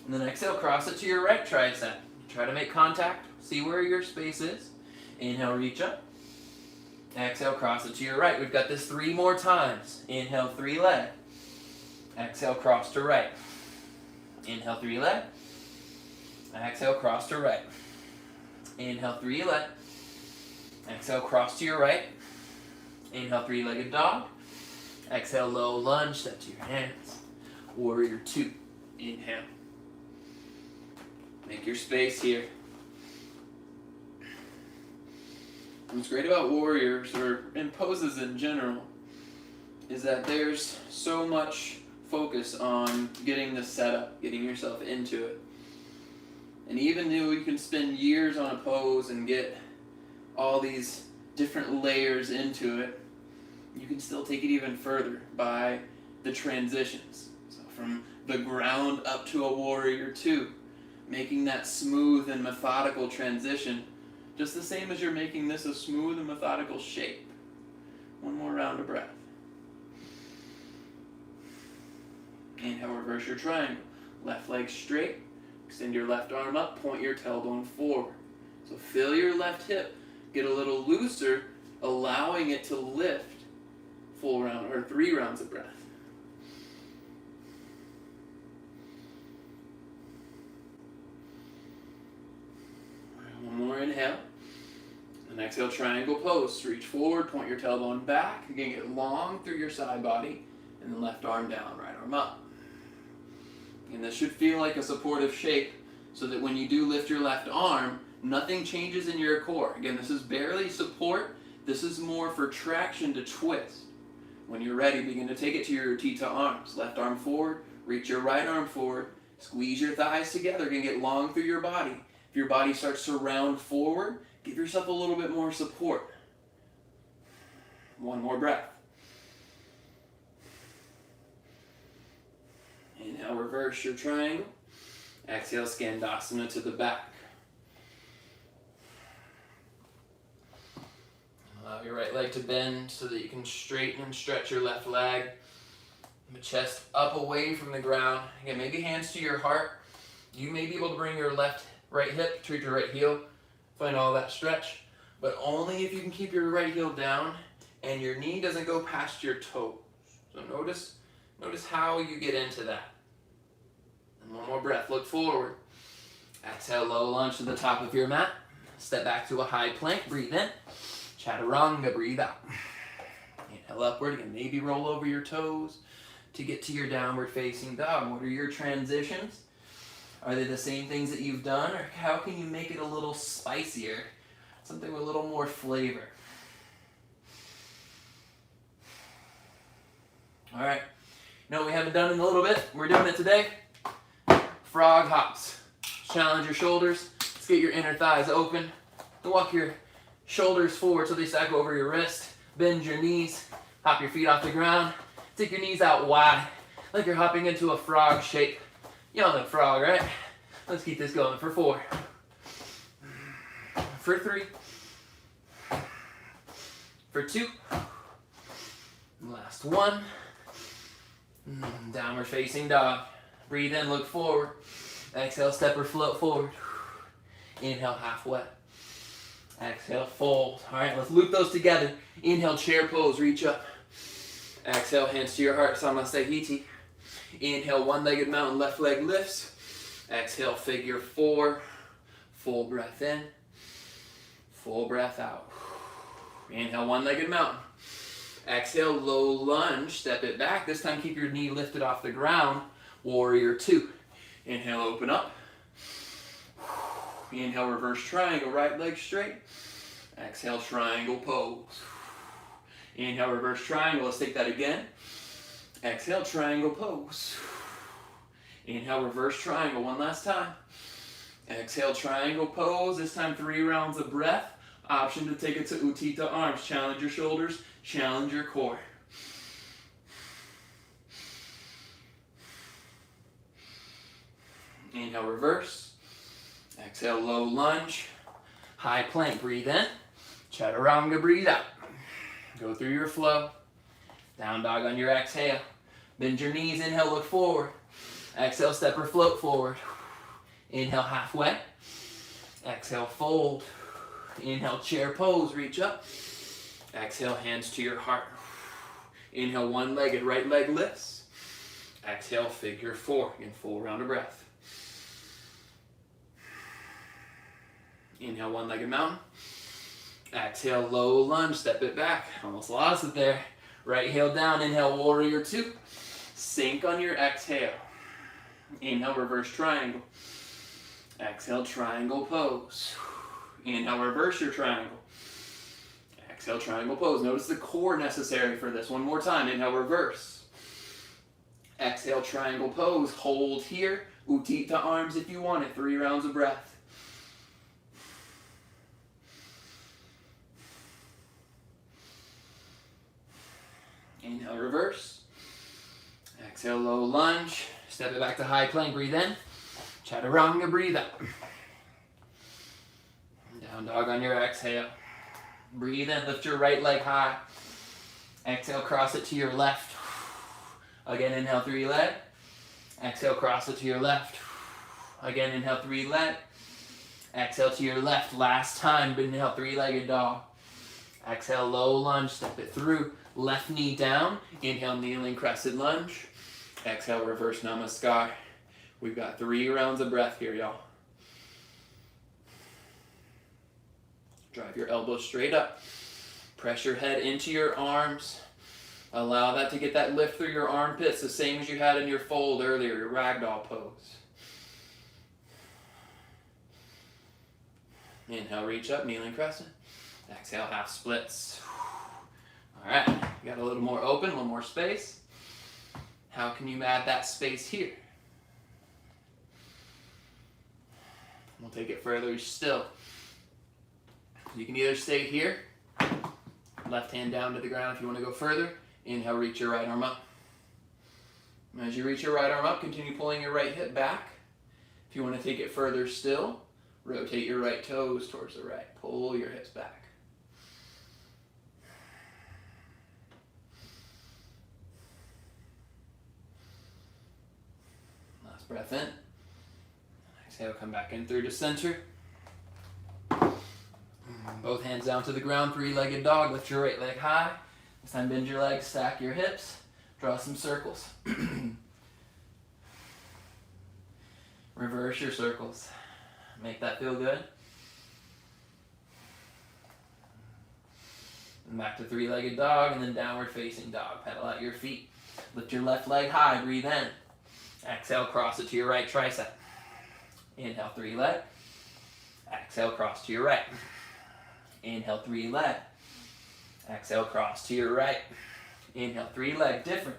And then exhale, cross it to your right tricep. Try to make contact. See where your space is. Inhale, reach up. Exhale, cross it to your right. We've got this 3 more times. Inhale, 3 leg. Exhale, cross to right. Inhale, 3 leg. Exhale, cross to right. Inhale, 3 leg. Exhale, cross to your right. Inhale, 3-legged dog. Exhale, low lunge, step to your hands. Warrior 2. Inhale. Make your space here. What's great about warriors, or in poses in general, is that there's so much focus on getting the setup, getting yourself into it. And even though you can spend years on a pose and get all these different layers into it, you can still take it even further by the transitions. So from the ground up to a warrior 2, making that smooth and methodical transition, just the same as you're making this a smooth and methodical shape. 1 more round of breath. Inhale, reverse your triangle. Left leg straight. Extend your left arm up. Point your tailbone forward. So feel your left hip get a little looser, allowing it to lift 3 rounds of breath. One more inhale. And exhale, triangle pose. Reach forward, point your tailbone back. Again, get long through your side body. And then left arm down, right arm up. And this should feel like a supportive shape so that when you do lift your left arm, Nothing changes in your core. Again, this is barely support. This is more for traction to twist. When you're ready, begin to take it to your utita arms. Left arm forward, reach your right arm forward, squeeze your thighs together. You're going to get long through your body. If your body starts to round forward, give yourself a little bit more support. One more breath. Inhale, reverse your triangle. Exhale, Skandasana to the back. Allow your right leg to bend so that you can straighten and stretch your left leg. The chest up away from the ground. Again, maybe hands to your heart. You may be able to bring your right hip to your right heel. Find all that stretch. But only if you can keep your right heel down and your knee doesn't go past your toes. So notice how you get into that. And one more breath. Look forward. Exhale, low lunge to the top of your mat. Step back to a high plank. Breathe in. Chaturanga, breathe out. Inhale upward again. Maybe roll over your toes to get to your downward facing dog. What are your transitions? Are they the same things that you've done, or how can you make it a little spicier? Something with a little more flavor. All right. You know what we haven't done in a little bit? We're doing it today. Frog hops. Challenge your shoulders. Let's get your inner thighs open. Walk your shoulders forward so they stack over your wrist. Bend your knees. Hop your feet off the ground. Take your knees out wide, like you're hopping into a frog shape. You know the frog, right? Let's keep this going for 4. For 3. For 2. Last 1. Downward facing dog. Breathe in, look forward. Exhale, step or float forward. Inhale, halfway. Exhale, fold. All right, let's loop those together. Inhale, chair pose, reach up. Exhale, hands to your heart, Samasthiti. Inhale, one-legged mountain, left leg lifts. Exhale, figure-4. Full breath in. Full breath out. Inhale, one-legged mountain. Exhale, low lunge, step it back. This time keep your knee lifted off the ground. Warrior 2. Inhale, open up. Inhale, reverse triangle, right leg straight. Exhale, triangle pose. Inhale, reverse triangle. Let's take that again. Exhale, triangle pose. Inhale, reverse triangle. One last time. Exhale, triangle pose. This time 3 rounds of breath. Option to take it to Utthita arms. Challenge your shoulders. Challenge your core. Inhale, reverse. Exhale, low lunge. High plank. Breathe in. Chaturanga, breathe out. Go through your flow. Down dog on your exhale. Bend your knees. Inhale, look forward. Exhale, step or float forward. Inhale, halfway. Exhale, fold. Inhale, chair pose, reach up. Exhale, hands to your heart. Inhale, one-legged, right leg lifts. Exhale, figure-4. Again, full round of breath. Inhale, one-legged mountain. Exhale, low lunge, step it back. Almost lost it there. Right heel down, inhale, warrior 2. Sink on your exhale. Inhale, reverse triangle. Exhale, triangle pose. Inhale, reverse your triangle. Exhale, triangle pose. Notice the core necessary for this. One more time. Inhale, reverse. Exhale, triangle pose. Hold here. Utthita arms if you want it. 3 rounds of breath. Inhale, reverse. Exhale, low lunge. Step it back to high plank. Breathe in. Chaturanga, breathe out. Down dog on your exhale. Breathe in. Lift your right leg high. Exhale, cross it to your left. Again, inhale, 3 leg. Exhale, cross it to your left. Again, inhale, 3 leg. Exhale to your left. Last time, inhale, 3-legged dog. Exhale, low lunge. Step it through. Left knee down. Inhale, kneeling crescent lunge. Exhale, reverse namaskar. We've got 3 rounds of breath here, y'all. Drive your elbows straight up. Press your head into your arms. Allow that to get that lift through your armpits, the same as you had in your fold earlier, your Ragdoll Pose. Inhale, reach up, kneeling crescent. Exhale, half splits. All right, you got a little more open, a little more space. How can you add that space here? We'll take it further still. You can either stay here, left hand down to the ground if you want to go further. Inhale, reach your right arm up. As you reach your right arm up, continue pulling your right hip back. If you want to take it further still, rotate your right toes towards the right. Pull your hips back. Last breath in. Exhale, come back in through to center. Both hands down to the ground, three-legged dog. Lift your right leg high. This time bend your legs, stack your hips, draw some circles. Reverse your circles. Make that feel good. And back to three-legged dog and then downward facing dog. Pedal out your feet. Lift your left leg high, breathe in. Exhale, cross it to your right tricep. Inhale, three leg. Exhale, cross to your right. Inhale, three leg. Exhale, cross to your right. Inhale, three leg, different.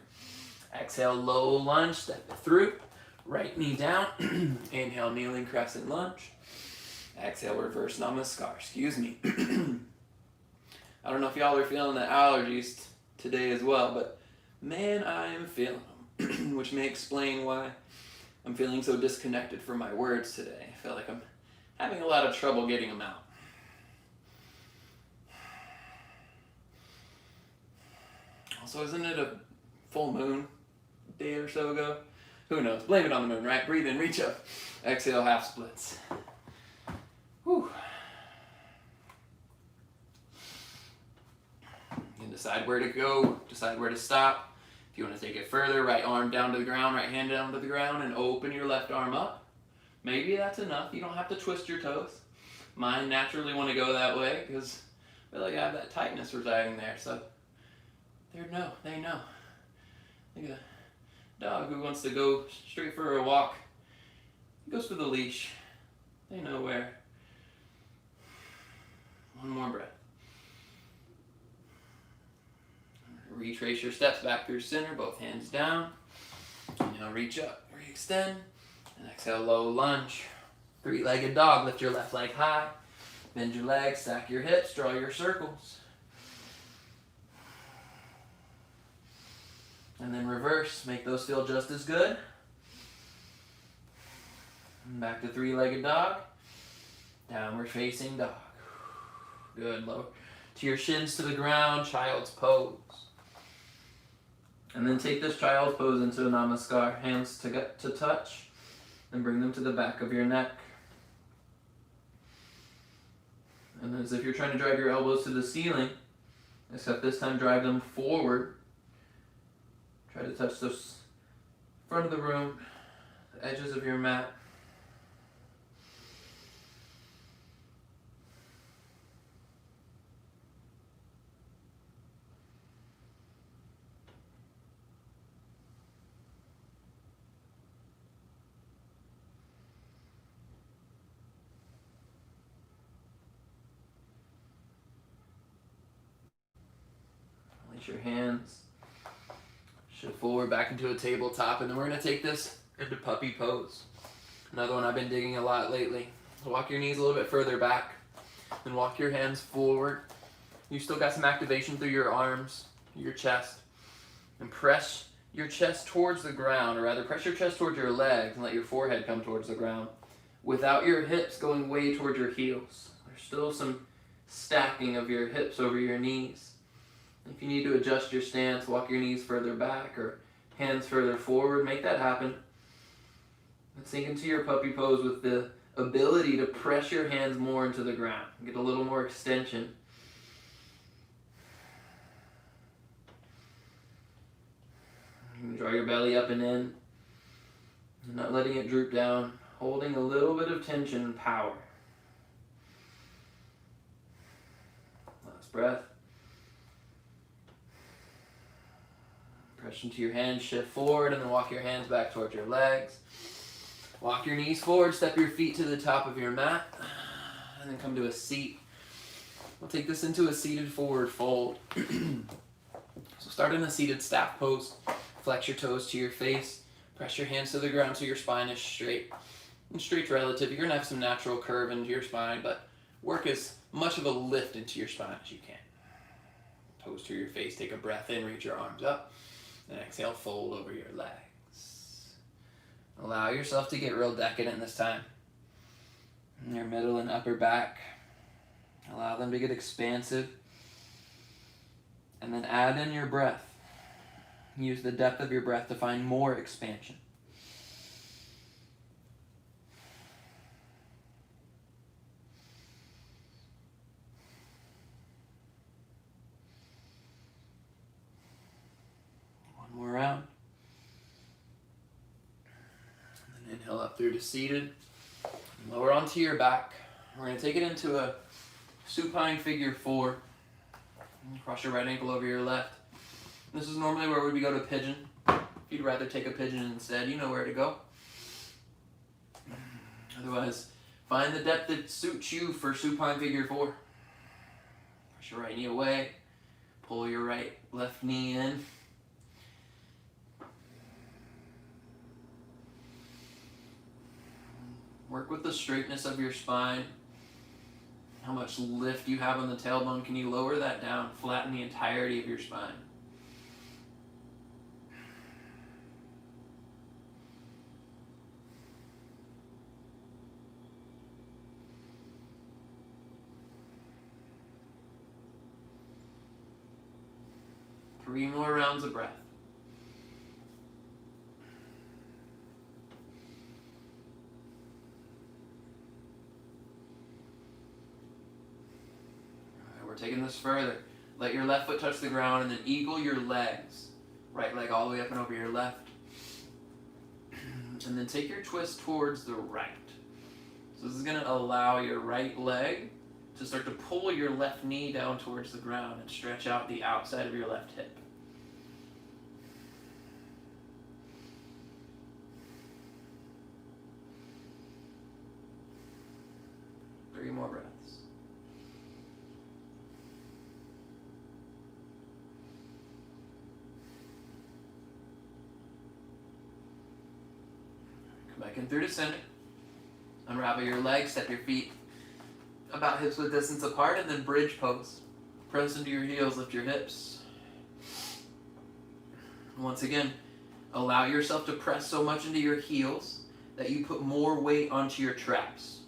Exhale, low lunge, step it through. Right knee down. Inhale, kneeling crescent lunge. Exhale, reverse namaskar. Excuse me. I don't know if y'all are feeling the allergies today as well, but man, I am feeling them, which may explain why I'm feeling so disconnected from my words today. I feel like I'm having a lot of trouble getting them out. Also, isn't it a full moon day or so ago? Who knows? Blame it on the moon, right? Breathe in, reach up. Exhale, half splits. Whew. You can decide where to go, decide where to stop. If you want to take it further, right arm down to the ground, right hand down to the ground, and open your left arm up. Maybe that's enough. You don't have to twist your toes. Mine naturally want to go that way because I feel like I have that tightness residing there. So they know. Like a dog who wants to go straight for a walk. He goes for the leash. They know where. One more breath. Retrace your steps back through center, both hands down. Inhale, reach up, re-extend. And exhale, low lunge. Three-legged dog, lift your left leg high. Bend your legs, stack your hips, draw your circles. And then reverse, make those feel just as good. And back to three-legged dog. Downward facing dog. Good, lower to your shins to the ground, child's pose. And then take this child's pose into a namaskar. Hands to touch, and bring them to the back of your neck. And as if you're trying to drive your elbows to the ceiling, except this time drive them forward. Try to touch the front of the room, the edges of your mat. Release your hands. Shift forward back into a tabletop, and then we're going to take this into puppy pose. Another one I've been digging a lot lately. So walk your knees a little bit further back, and walk your hands forward. You still got some activation through your arms, your chest, and press your chest towards the ground, or rather press your chest towards your legs and let your forehead come towards the ground without your hips going way towards your heels. There's still some stacking of your hips over your knees. If you need to adjust your stance, walk your knees further back or hands further forward, make that happen. And sink into your puppy pose with the ability to press your hands more into the ground. Get a little more extension. You can draw your belly up and in, not letting it droop down, holding a little bit of tension and power. Last breath. Press into your hands, shift forward, and then walk your hands back towards your legs. Walk your knees forward, step your feet to the top of your mat, and and then come to a seat. We'll take this into a seated forward fold. So start in a seated staff pose. Flex your toes to your face. Press your hands to the ground so your spine is straight. And straight's relative. You're going to have some natural curve into your spine, but work as much of a lift into your spine as you can. Toes to your face. Take a breath in. Reach your arms up. And exhale, fold over your legs. Allow yourself to get real decadent this time. In your middle and upper back. Allow them to get expansive. And then add in your breath. Use the depth of your breath to find more expansion. One more round. And then inhale up through to seated. Lower onto your back. We're going to take it into a Supine Figure-Four. Cross your right ankle over your left. This is normally where we go to pigeon. If you'd rather take a pigeon instead, you know where to go. Otherwise, find the depth that suits you for Supine Figure-Four. Push your right knee away. Pull your left knee in. Work with the straightness of your spine. How much lift you have on the tailbone. Can you lower that down? Flatten the entirety of your spine. Three more rounds of breath. Taking this further. Let your left foot touch the ground and then eagle your legs. Right leg all the way up and over your left. And then take your twist towards the right. So this is going to allow your right leg to start to pull your left knee down towards the ground and stretch out the outside of your left hip. Three more breaths. Back in through to center. Unravel your legs, step your feet about hips width distance apart, and then bridge pose. Press into your heels, lift your hips. Once again, allow yourself to press so much into your heels that you put more weight onto your traps,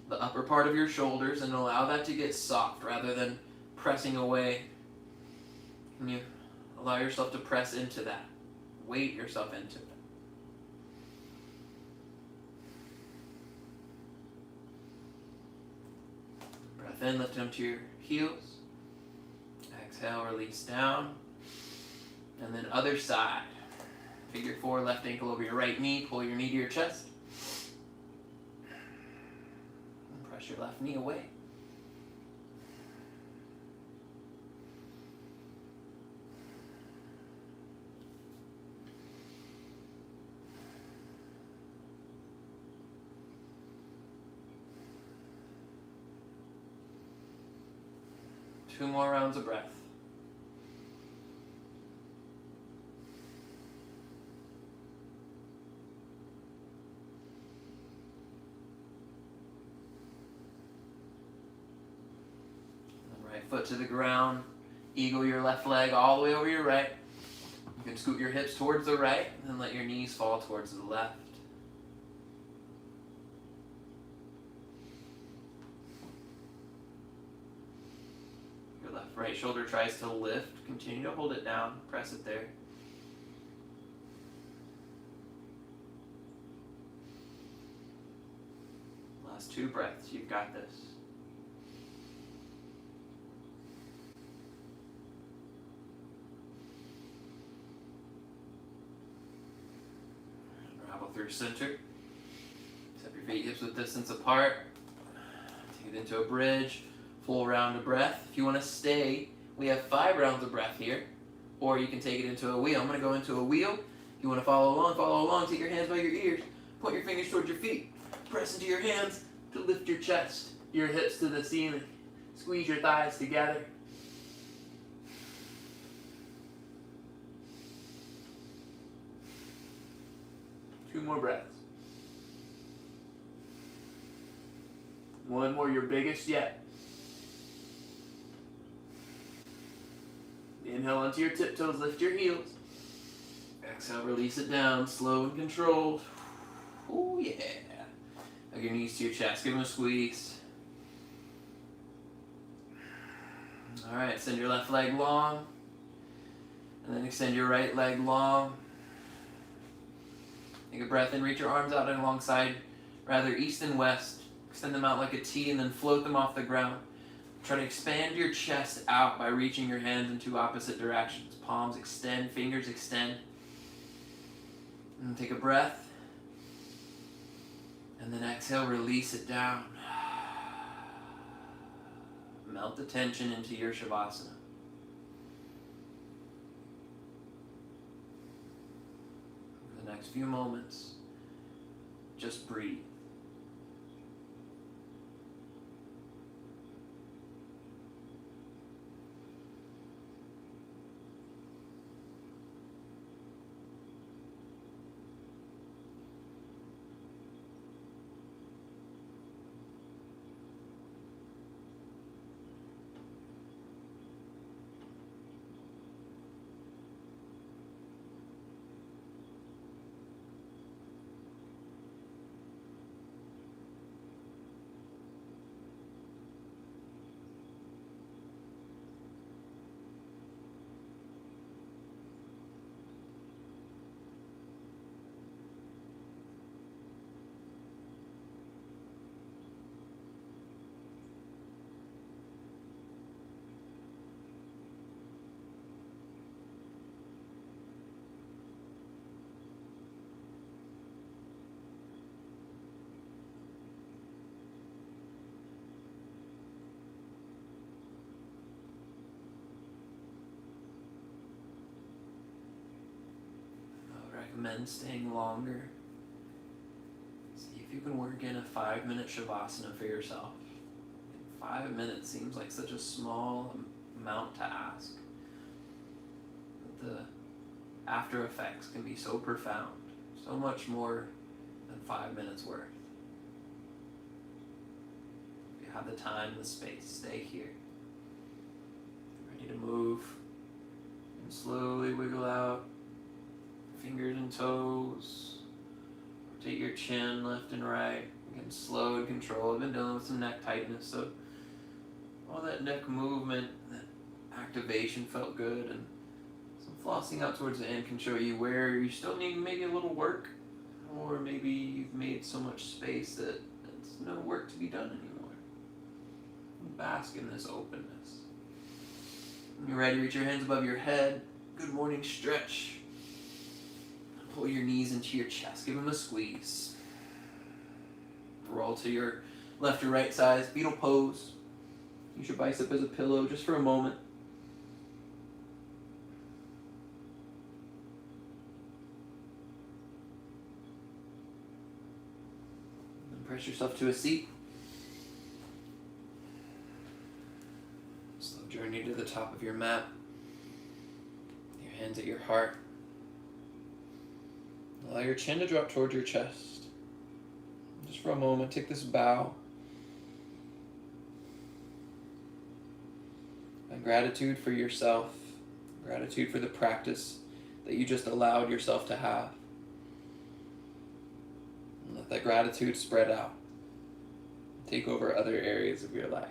the upper part of your shoulders, and allow that to get soft rather than pressing away. And you allow yourself to press into that. Weight yourself into it. Breath in, lift them to your heels. Exhale, release down. And then other side. Figure-4, left ankle over your right knee. Pull your knee to your chest. And press your left knee away. Two more rounds of breath. Right foot to the ground. Eagle your left leg all the way over your right. You can scoot your hips towards the right and then let your knees fall towards the left. Right shoulder tries to lift. Continue to hold it down. Press it there. Last two breaths. You've got this. Unravel through center. Step your feet hips width distance apart. Take it into a bridge. Full round of breath. If you want to stay, we have 5 rounds of breath here. Or you can take it into a wheel. I'm going to go into a wheel. If you want to follow along. Take your hands by your ears. Point your fingers towards your feet. Press into your hands to lift your chest. your hips to the ceiling. Squeeze your thighs together. Two more breaths. One more, your biggest yet. Inhale onto your tiptoes, lift your heels. Exhale, release it down, slow and controlled. Oh yeah. Hug your knees to your chest, give them a squeeze. All right, extend your left leg long. And then extend your right leg long. Take a breath in, reach your arms out and alongside, rather east and west. Extend them out like a T and then float them off the ground. Try to expand your chest out by reaching your hands in two opposite directions. Palms extend, fingers extend. And take a breath. And then exhale, release it down. Melt the tension into your Shavasana. For the next few moments, just breathe. Recommend staying longer. See if you can work in a 5-minute Shavasana for yourself. 5 minutes seems like such a small amount to ask. But the after effects can be so profound, so much more than 5 minutes worth. If you have the time and the space, stay here. Ready to move, and slowly wiggle out fingers and toes. Rotate your chin left and right. Again, slow and controlled. I've been dealing with some neck tightness, so all that neck movement, that activation felt good, and some flossing out towards the end can show you where you still need maybe a little work, or maybe you've made so much space that there's no work to be done anymore. Bask in this openness. When you're ready, reach your hands above your head. Good morning stretch. Pull your knees into your chest. Give them a squeeze. Roll to your left or right side. Fetal pose. Use your bicep as a pillow just for a moment. Then press yourself to a seat. Slow journey to the top of your mat. Your hands at your heart. Allow your chin to drop towards your chest. Just for a moment, take this bow. And gratitude for yourself. Gratitude for the practice that you just allowed yourself to have. And let that gratitude spread out. Take over other areas of your life.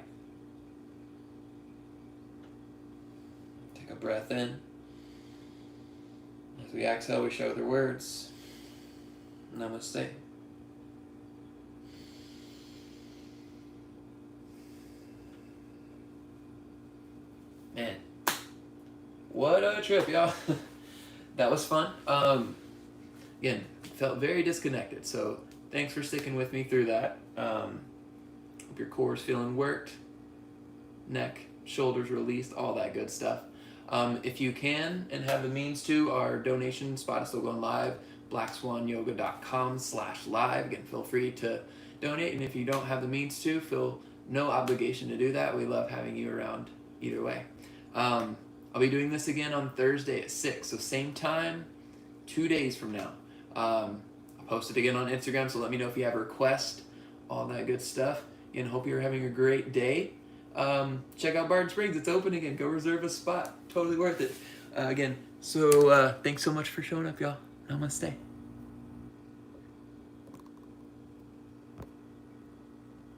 Take a breath in. As we exhale, we show the words. Namaste. Man, what a trip, y'all. That was fun. Again, felt very disconnected, so thanks for sticking with me through that. Hope your core is feeling worked, neck, shoulders released, all that good stuff. If you can and have the means to, our donation spot is still going live. blackswanyoga.com/live. Again, feel free to donate, and if you don't have the means to, feel no obligation to do that. We love having you around either way. I'll be doing this again on Thursday at 6, so same time, 2 days from now. I'll post it again on Instagram, so let me know if you have a request, all that good stuff. And hope you're having a great day. Check out Barton Springs. It's open again. Go reserve a spot. Totally worth it. Again, so thanks so much for showing up, y'all. Namaste.